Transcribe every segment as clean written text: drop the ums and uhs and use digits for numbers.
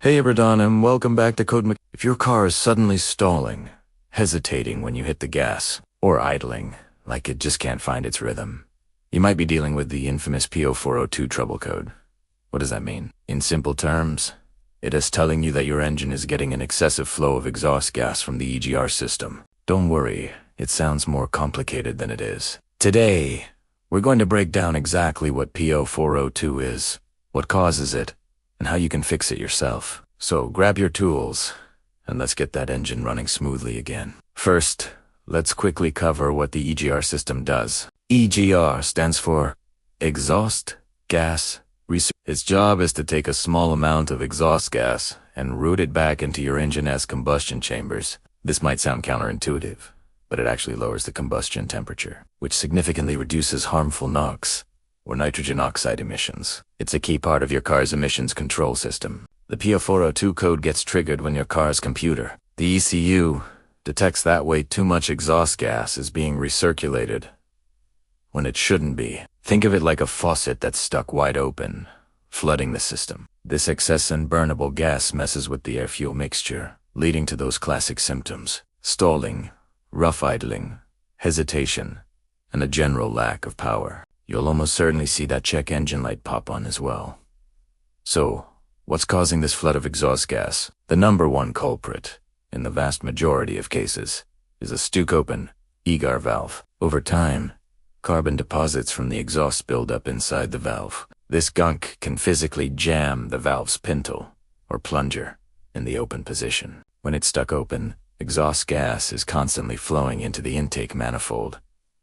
Hey everyone, and welcome back to CodeMechanic. If your car is suddenly stalling, hesitating when you hit the gas, or idling, like it just can't find its rhythm, you might be dealing with the infamous P0402 trouble code. What does that mean? In simple terms, it is telling you that your engine is getting an excessive flow of exhaust gas from the EGR system. Don't worry, it sounds more complicated than it is. Today, we're going to break down exactly what P0402 is, what causes it, and how you can fix it yourself. So grab your tools, and let's get that engine running smoothly again. First, let's quickly cover what the EGR system does. EGR stands for Exhaust Gas Recirculation. Its job is to take a small amount of exhaust gas and route it back into your engine's combustion chambers. This might sound counterintuitive, but it actually lowers the combustion temperature, which significantly reduces harmful NOx, or nitrogen oxide emissions. It's a key part of your car's emissions control system. The P0402 code gets triggered when your car's computer, the ECU, detects that way too much exhaust gas is being recirculated when it shouldn't be. Think of it like a faucet that's stuck wide open, flooding the system. This excess and burnable gas messes with the air-fuel mixture, leading to those classic symptoms: stalling, rough idling, hesitation, and a general lack of power. You'll almost certainly see that check engine light pop on as well. So, what's causing this flood of exhaust gas? The number one culprit, in the vast majority of cases, is a stuck-open EGR valve. Over time, carbon deposits from the exhaust build up inside the valve. This gunk can physically jam the valve's pintle, or plunger, in the open position. When it's stuck open, exhaust gas is constantly flowing into the intake manifold,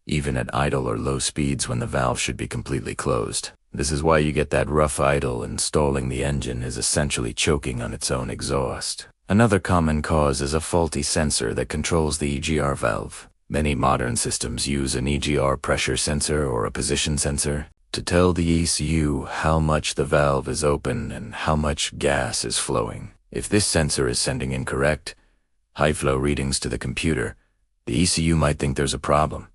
even at idle or low speeds when the valve should be completely closed. This is why you get that rough idle, and stalling the engine is essentially choking on its own exhaust. Another common cause is a faulty sensor that controls the EGR valve. Many modern systems use an EGR pressure sensor or a position sensor to tell the ECU how much the valve is open and how much gas is flowing. If this sensor is sending incorrect, high-flow readings to the computer, the ECU might think there's a problem.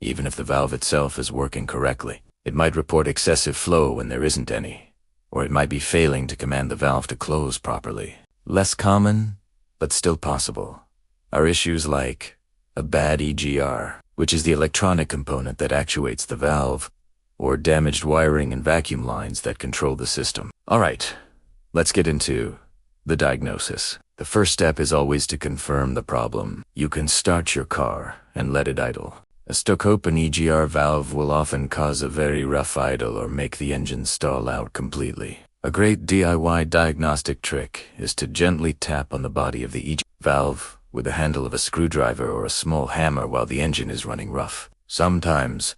Even if the valve itself is working correctly, it might report excessive flow when there isn't any, or it might be failing to command the valve to close properly. Less common, but still possible, are issues like a bad EGR, which is the electronic component that actuates the valve, or damaged wiring and vacuum lines that control the system. Alright, let's get into the diagnosis. The first step is always to confirm the problem. You can start your car and let it idle. A stuck-open EGR valve will often cause a very rough idle or make the engine stall out completely. A great DIY diagnostic trick is to gently tap on the body of the EGR valve with the handle of a screwdriver or a small hammer while the engine is running rough. Sometimes,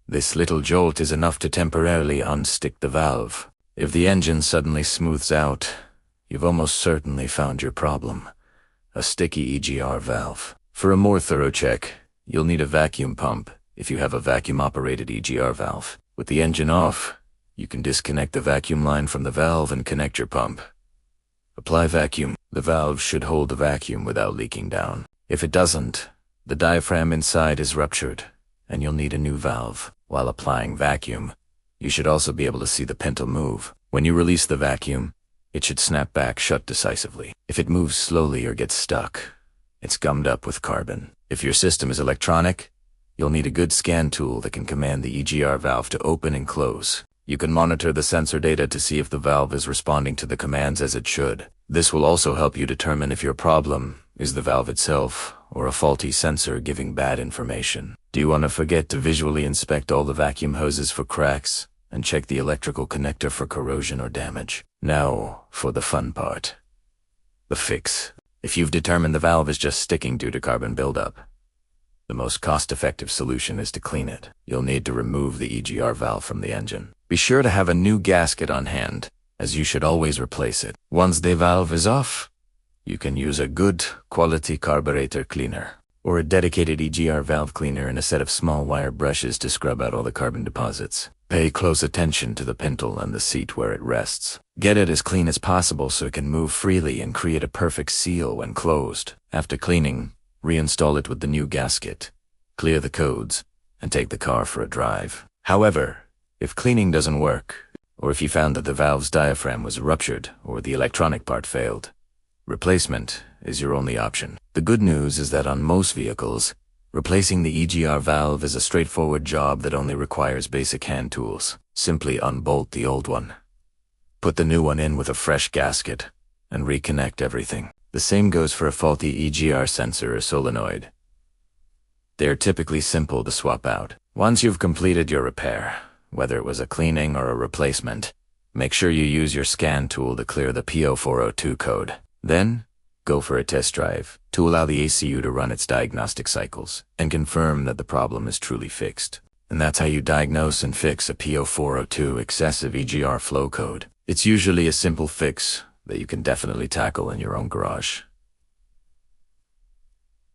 this little jolt is enough to temporarily unstick the valve. If the engine suddenly smooths out, you've almost certainly found your problem: a sticky EGR valve. For a more thorough check, you'll need a vacuum pump if you have a vacuum-operated EGR valve. With the engine off, you can disconnect the vacuum line from the valve and connect your pump. Apply vacuum. The valve should hold the vacuum without leaking down. If it doesn't, the diaphragm inside is ruptured, and you'll need a new valve. While applying vacuum, you should also be able to see the pintle move. When you release the vacuum, it should snap back shut decisively. If it moves slowly or gets stuck, it's gummed up with carbon. If your system is electronic, you'll need a good scan tool that can command the EGR valve to open and close. You can monitor the sensor data to see if the valve is responding to the commands as it should. This will also help you determine if your problem is the valve itself or a faulty sensor giving bad information. Do you want to forget to visually inspect all the vacuum hoses for cracks and check the electrical connector for corrosion or damage? Now, for the fun part. The fix. If you've determined the valve is just sticking due to carbon buildup, the most cost-effective solution is to clean it. You'll need to remove the EGR valve from the engine. Be sure to have a new gasket on hand, as you should always replace it. Once the valve is off, you can use a good quality carburetor cleaner, or a dedicated EGR valve cleaner and a set of small wire brushes to scrub out all the carbon deposits. Pay close attention to the pintle and the seat where it rests. Get it as clean as possible so it can move freely and create a perfect seal when closed. After cleaning, reinstall it with the new gasket, clear the codes, and take the car for a drive. However, if cleaning doesn't work, or if you found that the valve's diaphragm was ruptured or the electronic part failed. Replacement is your only option. The good news is that on most vehicles, replacing the EGR valve is a straightforward job that only requires basic hand tools. Simply unbolt the old one, put the new one in with a fresh gasket, and reconnect everything. The same goes for a faulty EGR sensor or solenoid. They are typically simple to swap out. Once you've completed your repair, whether it was a cleaning or a replacement, make sure you use your scan tool to clear the P0402 code. Then, go for a test drive to allow the ACU to run its diagnostic cycles and confirm that the problem is truly fixed. And that's how you diagnose and fix a P0402 excessive EGR flow code. It's usually a simple fix that you can definitely tackle in your own garage.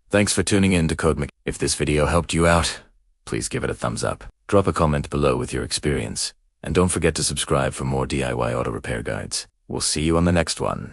Thanks for tuning in to CodeMechanic. If this video helped you out, please give it a thumbs up. Drop a comment below with your experience. And don't forget to subscribe for more DIY auto repair guides. We'll see you on the next one.